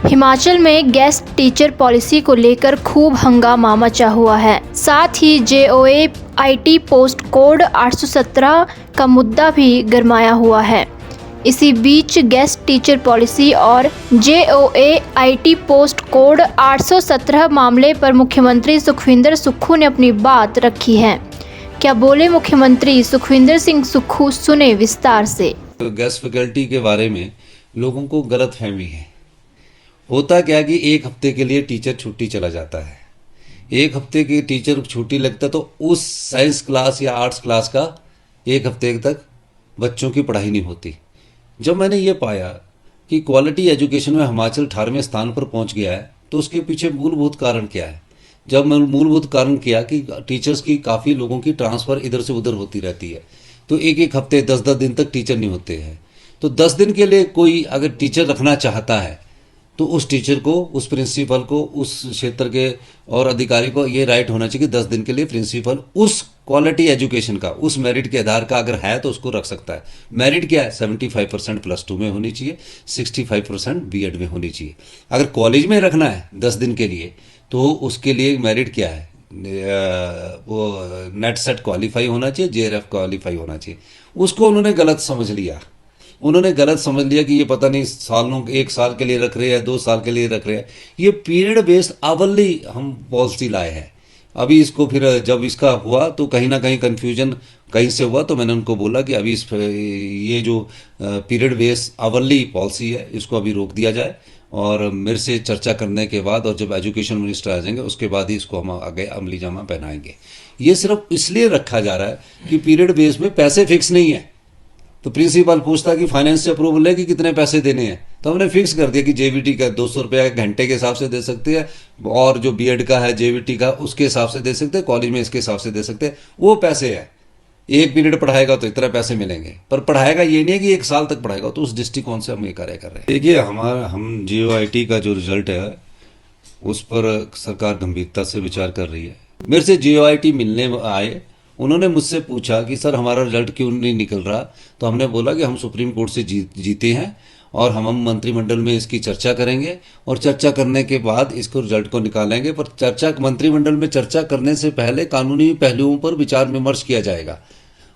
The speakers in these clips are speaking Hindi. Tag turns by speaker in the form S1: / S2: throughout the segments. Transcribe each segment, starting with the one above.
S1: हिमाचल में गेस्ट टीचर पॉलिसी को लेकर खूब हंगामा मचा हुआ है। साथ ही जेओए आईटी पोस्ट कोड 817 का मुद्दा भी गरमाया हुआ है। इसी बीच गेस्ट टीचर पॉलिसी और जेओए आईटी पोस्ट कोड 817 मामले पर मुख्यमंत्री सुखविंदर सुक्खू ने अपनी बात रखी है। क्या बोले मुख्यमंत्री सुखविंदर सिंह सुक्खू, सुने विस्तार से।
S2: तो गेस्ट फैकल्टी के बारे में लोगों को गलत फहमी है। होता क्या कि एक हफ्ते के लिए टीचर छुट्टी चला जाता है। एक हफ्ते की टीचर छुट्टी लगता तो उस साइंस क्लास या आर्ट्स क्लास का एक हफ्ते तक बच्चों की पढ़ाई नहीं होती। जब मैंने ये पाया कि क्वालिटी एजुकेशन में हिमाचल 18वें स्थान पर पहुंच गया है, तो उसके पीछे मूलभूत कारण क्या है। जब मैंने मूलभूत कारण किया कि टीचर्स की काफ़ी लोगों की ट्रांसफ़र इधर से उधर होती रहती है, तो एक एक हफ्ते 10-10 दिन तक टीचर नहीं होते हैं। तो 10 दिन के लिए कोई अगर टीचर रखना चाहता है तो उस टीचर को, उस प्रिंसिपल को, उस क्षेत्र के और अधिकारी को ये राइट होना चाहिए कि 10 दिन के लिए प्रिंसिपल उस क्वालिटी एजुकेशन का, उस मेरिट के आधार का अगर है तो उसको रख सकता है। मेरिट क्या है? 75% +2 में होनी चाहिए, 65% बीएड में होनी चाहिए। अगर कॉलेज में रखना है 10 दिन के लिए तो उसके लिए मेरिट क्या है? वो नेट सेट क्वालिफाई होना चाहिए, जेआरएफ क्वालिफाई होना चाहिए। उसको उन्होंने गलत समझ लिया। उन्होंने गलत समझ लिया कि ये पता नहीं सालों, 1 साल के लिए रख रहे हैं, 2 साल के लिए रख रहे हैं। ये पीरियड बेस्ड अवली हम पॉलिसी लाए हैं। अभी इसको फिर जब इसका हुआ तो कहीं ना कहीं कन्फ्यूजन कहीं से हुआ, तो मैंने उनको बोला कि अभी ये जो पीरियड बेस्ड अवली पॉलिसी है इसको अभी रोक दिया जाए, और मेरे से चर्चा करने के बाद और जब एजुकेशन मिनिस्टर आ जाएंगे उसके बाद ही इसको हम आगे अमली जामा पहनाएंगे। ये सिर्फ इसलिए रखा जा रहा है कि पीरियड बेस में पैसे फिक्स नहीं है। तो प्रिंसिपल पूछता कि फाइनेंस से अप्रूवल है कि कितने पैसे देने हैं, तो हमने फिक्स कर दिया कि जेवीटी का 200 रुपया घंटे के हिसाब से दे सकते हैं, और जो बीएड का है जेवीटी का उसके हिसाब से दे सकते हैं, कॉलेज में इसके हिसाब से दे सकते हैं। वो पैसे है, एक पीरियड पढ़ाएगा तो इतना पैसे मिलेंगे, पर पढ़ाएगा ये नहीं है कि 1 साल तक पढ़ाएगा। तो उस दृष्टिकोण से हम ये कार्य कर रहे हैं। देखिए, हम जेओआईटी का जो रिजल्ट है उस पर सरकार गंभीरता से विचार कर रही है। मेरे से जेओआईटी मिलने आए, उन्होंने मुझसे पूछा कि सर हमारा रिजल्ट क्यों नहीं निकल रहा। तो हमने बोला कि हम सुप्रीम कोर्ट से जीते हैं और हम मंत्रिमंडल में इसकी चर्चा करेंगे, और चर्चा करने के बाद इसको रिजल्ट को निकालेंगे। पर चर्चा मंत्रिमंडल में चर्चा करने से पहले कानूनी पहलुओं पर विचार विमर्श किया जाएगा,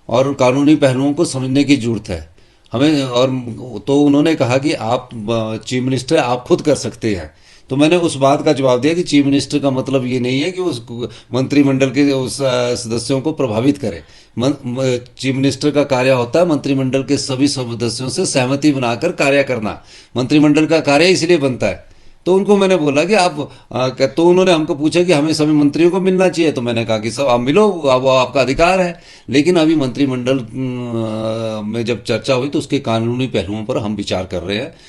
S2: और कानूनी पहलुओं को समझने की जरूरत है हमें। और तो उन्होंने कहा कि आप चीफ मिनिस्टर आप खुद कर सकते हैं। तो मैंने उस बात का जवाब दिया कि चीफ मिनिस्टर का मतलब ये नहीं है कि उस मंत्रिमंडल के उस सदस्यों को प्रभावित करे। चीफ मिनिस्टर का कार्य होता है मंत्रिमंडल के सभी सदस्यों से सहमति बनाकर कार्य करना। मंत्रिमंडल का कार्य इसलिए बनता है। तो उनको मैंने बोला कि आप तो उन्होंने हमको पूछा कि हमें सभी मंत्रियों को मिलना चाहिए। तो मैंने कहा कि सब आप मिलो, वो आपका अधिकार है। लेकिन अभी मंत्रिमंडल में जब चर्चा हुई तो उसके कानूनी पहलुओं पर हम विचार कर रहे हैं।